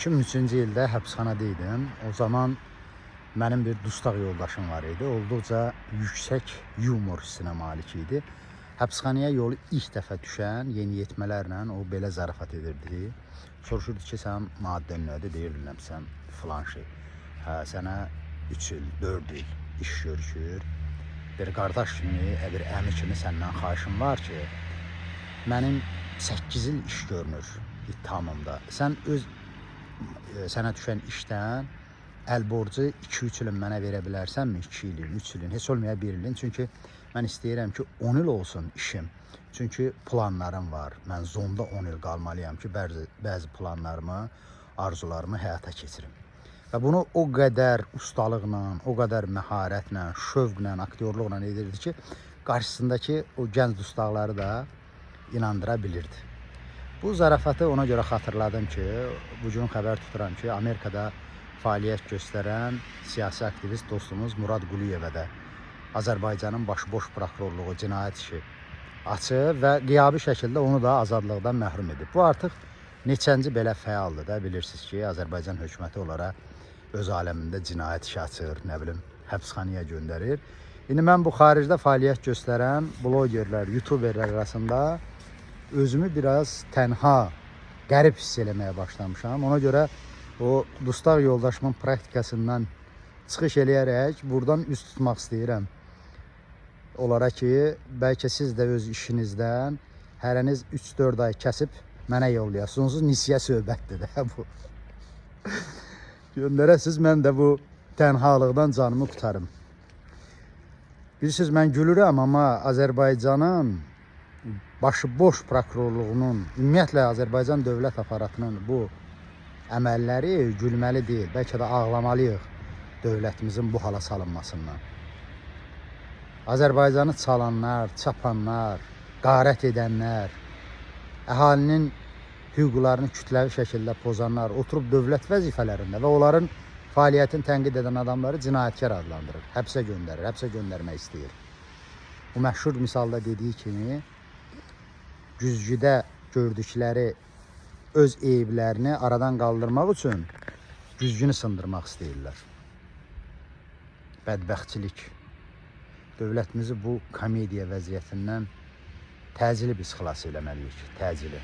2003-cü ildə həbsxanada idim. O zaman mənim bir dustaq yoldaşım var idi. Olduqca yüksək yumor hissinə malik idi. Həbsxanaya yolu ilk dəfə düşən yeniyetmələrlə o belə zarafat edirdi. Soruşurdu ki, sən maddən nədir? Deyirdim, sən filan şey. Hə, sənə 3 il, 4 il iş görüşür. Bir qardaş kimi, bir əmi kimi səndən xahişim var ki, mənim 8 il iş görünür ittihamımda. Sən sənə düşən işdən əl borcu 2-3 ilin mənə verə bilərsənmi? 2 ilin, 3 ilin, heç olmaya 1 ilin. Çünki mən istəyirəm ki, 10 il olsun işim. Çünki planlarım var. Mən zonda 10 il qalmalıyam ki, bəzi planlarımı, arzularımı həyata keçirim. Və bunu o qədər ustalıqla, o qədər məharətlə, şövqlə, aktyorluqla edirdi ki, qarşısındakı o gənc dustaqları da inandıra bilirdi. Bu zarafatı ona görə xatırladım ki, bugün xəbər tuturam ki, Amerikada fəaliyyət göstərən siyasi aktivist dostumuz Murad Quliyevə də Azərbaycanın başboş prokurorluğu cinayət işi açıb və qiyabi şəkildə onu da azadlıqdan məhrum edib. Bu artıq neçənci belə fəaldır da, bilirsiniz ki, Azərbaycan hökuməti onlara öz aləmində cinayət işi açır, nə bilim, həbsxanaya göndərir. İndi mən bu xaricdə fəaliyyət göstərən blogerlər, youtuberlər arasında özümü biraz tənha, qərib hiss eləməyə başlamışam. Ona görə o dustaq yoldaşımın praktikasından çıxış eləyərək buradan üst tutmaq istəyirəm. Onlara ki, bəlkə siz də öz işinizdən hərəniz 3-4 ay kəsib mənə yollayasınız. Onsuz nisiyə söhbətdir də bu. Göndərəsiz, mən də bu tənhalıqdan canımı qutarım. Bilirsiniz, mən gülürəm, amma Azərbaycanın başıboş prokurorluğunun, ümumiyyətlə Azərbaycan dövlət aparatının bu əməlləri gülməli deyil. Bəlkə də ağlamalıyıq dövlətimizin bu hala salınmasından. Azərbaycanı çalanlar, çapanlar, qarət edənlər, əhalinin hüquqlarını kütləvi şəkildə pozanlar oturub dövlət vəzifələrində və onların fəaliyyətini tənqid edən adamları cinayətkar adlandırır, həbsə göndərir, həbsə göndərmək istəyir. Bu məşhur misalda dediyi kimi, güzgüdə gördükləri öz eyiblərini aradan qaldırmaq üçün güzgünü sındırmaq istəyirlər. Bədbəxtçilik. Dövlətimizi bu komediya vəziyyətindən təcili biz xilas eləməliyik, təcili.